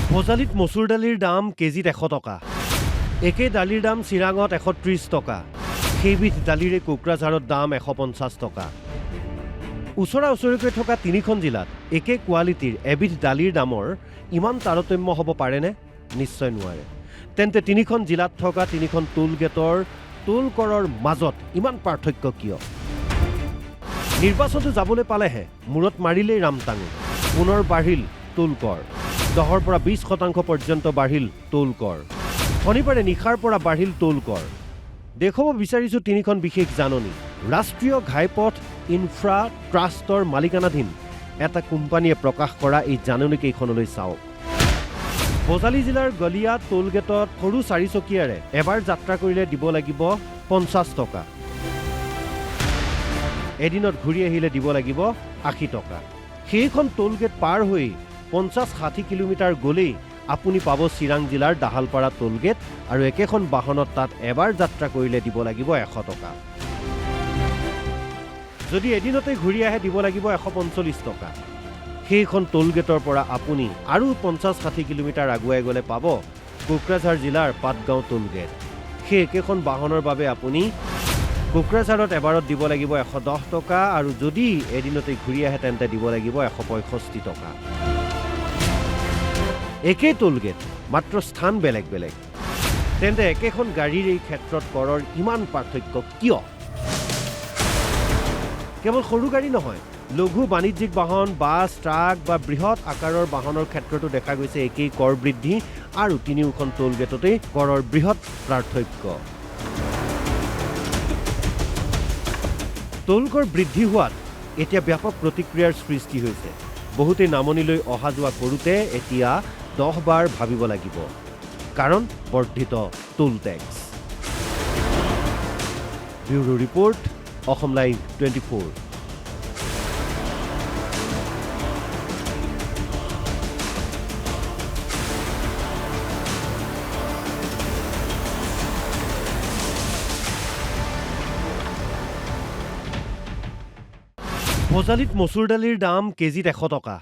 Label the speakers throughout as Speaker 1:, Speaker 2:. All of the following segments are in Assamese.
Speaker 1: ভোজালীত মচুৰ দালিৰ দাম কেজিত 100 টকা। একেই দালিৰ দাম চিৰাঙত 130 টকা। সেইবিধ দালিৰে কোকৰাঝাৰত দাম 150 টকা। ওচৰা ওচৰিকৈ থকা তিনিখন জিলাত একে কোৱালিটিৰ এবিধ দালিৰ দামৰ ইমান তাৰতম্য হ'ব পাৰেনে? নিশ্চয় নোৱাৰে। তেন্তে তিনিখন জিলাত থকা তিনিখন টোল গেটৰ টোল কৰৰ মাজত ইমান পাৰ্থক্য কিয়? নিৰ্বাচনটো যাবলৈ পালেহে মূৰত মাৰিলেই ৰামটাঙো। পুনৰ বাঢ়িল টোল কৰ। 10ৰ পৰা 20% পৰ্যন্ত বাঢ়িল টোল কৰ। শনিবাৰে নিশাৰ পৰা বাঢ়িল টোল কৰ। দেখুৱাব বিচাৰিছোঁ তিনিখন বিশেষ জাননী। ৰাষ্ট্ৰীয় ঘাইপথ ইনফ্ৰা ট্ৰাষ্টৰ মালিকানাধীন এটা কোম্পানীয়ে প্ৰকাশ কৰা এই জাননীকেইখনলৈ চাওক। ভোজালী জিলাৰ গলিয়া টোল গেটত সৰু চাৰিচকীয়াৰে এবাৰ যাত্ৰা কৰিলে দিব লাগিব 50 টকা। এদিনত ঘূৰি আহিলে দিব লাগিব 80 টকা। সেইখন টোল গেট পাৰ হৈ 50-60 কিলোমিটাৰ গ'লেই আপুনি পাব চিৰাং জিলাৰ দাহালপাৰা টোল গেট আৰু একেখন বাহনত তাত এবাৰ যাত্ৰা কৰিলে দিব লাগিব 100 টকা। যদি এদিনতে ঘূৰি আহে দিব লাগিব 145 টকা। সেইখন টোল গেটৰ পৰা আপুনি আৰু 50-60 কিলোমিটাৰ আগুৱাই গ'লে পাব কোকৰাঝাৰ জিলাৰ পাটগাঁও টোল গেট। সেই একেখন বাহনৰ বাবে আপুনি কোকৰাঝাৰত এবাৰত দিব লাগিব 110 টকা আৰু যদি এদিনতে ঘূৰি আহে তেন্তে দিব লাগিব 165 টকা। একেই টোল গেট, মাত্ৰ স্থান বেলেগ বেলেগ। তেন্তে একেখন গাড়ীৰ এই ক্ষেত্ৰত কৰৰ ইমান পাৰ্থক্য কিয়? কেৱল সৰু গাড়ী নহয়, লঘু বাণিজ্যিক বাহন, বাছ, ট্ৰাক বা বৃহৎ আকাৰৰ বাহনৰ ক্ষেত্ৰতো দেখা গৈছে একেই কৰ বৃদ্ধি আৰু তিনিওখন টোল গেটতেই কৰৰ বৃহৎ পাৰ্থক্য। টোল কৰ বৃদ্ধি হোৱাত এতিয়া ব্যাপক প্ৰতিক্ৰিয়াৰ সৃষ্টি হৈছে। বহুতেই নামনিলৈ অহা যোৱা কৰোঁতে এতিয়া 10 বাৰ ভাবিব লাগিব, কাৰণ বৰ্ধিত toll tax. Bureau report, Assam live 24। ভোজালীত মচুৰ দালিৰ দাম কেজিত 100 টকা।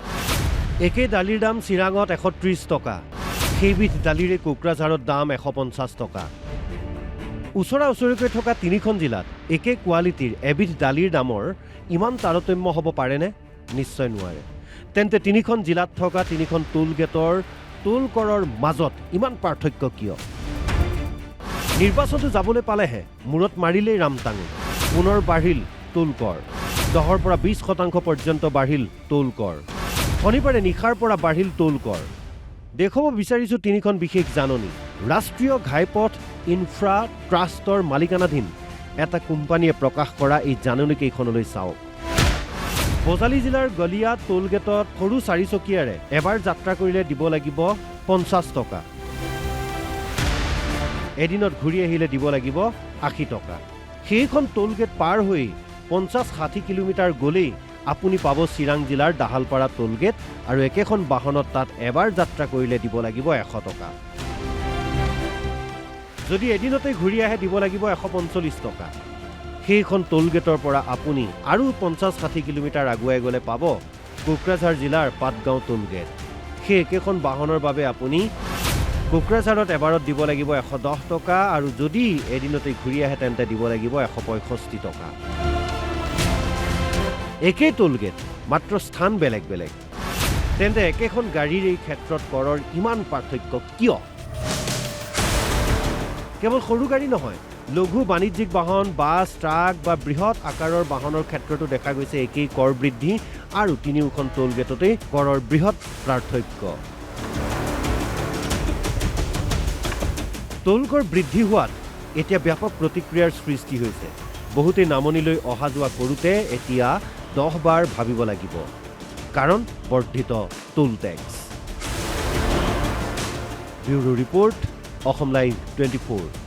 Speaker 1: একেই দালিৰ দাম চিৰাঙত 130 টকা। সেইবিধ দালিৰে কোকৰাঝাৰত দাম 150 টকা। ওচৰা ওচৰিকৈ থকা তিনিখন জিলাত একে কোৱালিটিৰ এবিধ দালিৰ দামৰ ইমান তাৰতম্য হ'ব পাৰেনে? নিশ্চয় নোৱাৰে। তেন্তে তিনিখন জিলাত থকা তিনিখন টোল গেটৰ টোল কৰৰ মাজত ইমান পাৰ্থক্য কিয়? নিৰ্বাচনটো যাবলৈ পালেহে মূৰত মাৰিলেই ৰামটাঙো। পুনৰ বাঢ়িল টোল কৰ। 10ৰ পৰা 20% পৰ্যন্ত বাঢ়িল টোল কৰ। শনিবাৰে নিশাৰ পৰা বাঢ়িল টোল কৰ। দেখুৱাব বিচাৰিছোঁ তিনিখন বিশেষ জাননী। ৰাষ্ট্ৰীয় ঘাইপথ ইনফ্ৰা ট্ৰাষ্টৰ মালিকানাধীন এটা কোম্পানীয়ে প্ৰকাশ কৰা এই জাননীকেইখনলৈ চাওক। ভোজালী জিলাৰ গলিয়া টোল গেটত সৰু চাৰিচকীয়াৰে এবাৰ যাত্ৰা কৰিলে দিব লাগিব 50 টকা। এদিনত ঘূৰি আহিলে দিব লাগিব 80 টকা। সেইখন টোল গেট পাৰ হৈ 50-60 কিলোমিটাৰ গ'লেই আপুনি পাব চিৰাং জিলাৰ দাহালপাৰা টোল গেট আৰু একেখন বাহনত তাত এবাৰ যাত্ৰা কৰিলে দিব লাগিব 100 টকা। যদি এদিনতে ঘূৰি আহে দিব লাগিব 145 টকা। সেইখন টোল গেটৰ পৰা আপুনি আৰু 50-60 কিলোমিটাৰ আগুৱাই গ'লে পাব কোকৰাঝাৰ জিলাৰ পাটগাঁও টোল গেট। সেই একেখন বাহনৰ বাবে আপুনি কোকৰাঝাৰত এবাৰত দিব লাগিব 110 টকা আৰু যদি এদিনতে ঘূৰি আহে তেন্তে দিব লাগিব 165 টকা। একেই টোল গেট, মাত্ৰ স্থান বেলেগ বেলেগ। তেন্তে একেখন গাড়ীৰ এই ক্ষেত্ৰত কৰৰ ইমান পাৰ্থক্য কিয়? কেৱল সৰু গাড়ী নহয়, লঘু বাণিজ্যিক বাহন, বাছ, ট্ৰাক বা বৃহৎ আকাৰৰ বাহনৰ ক্ষেত্ৰতো দেখা গৈছে একেই কৰ বৃদ্ধি আৰু তিনিওখন টোল গেটতেই কৰৰ বৃহৎ পাৰ্থক্য। টোল কৰ বৃদ্ধি হোৱাত এতিয়া ব্যাপক প্ৰতিক্ৰিয়াৰ সৃষ্টি হৈছে। বহুতেই নামনিলৈ অহা যোৱা কৰোঁতে এতিয়া 10 বাৰ ভাবিব লাগিব, কাৰণ বৰ্ধিত toll tax. Bureau report, Assam live 24।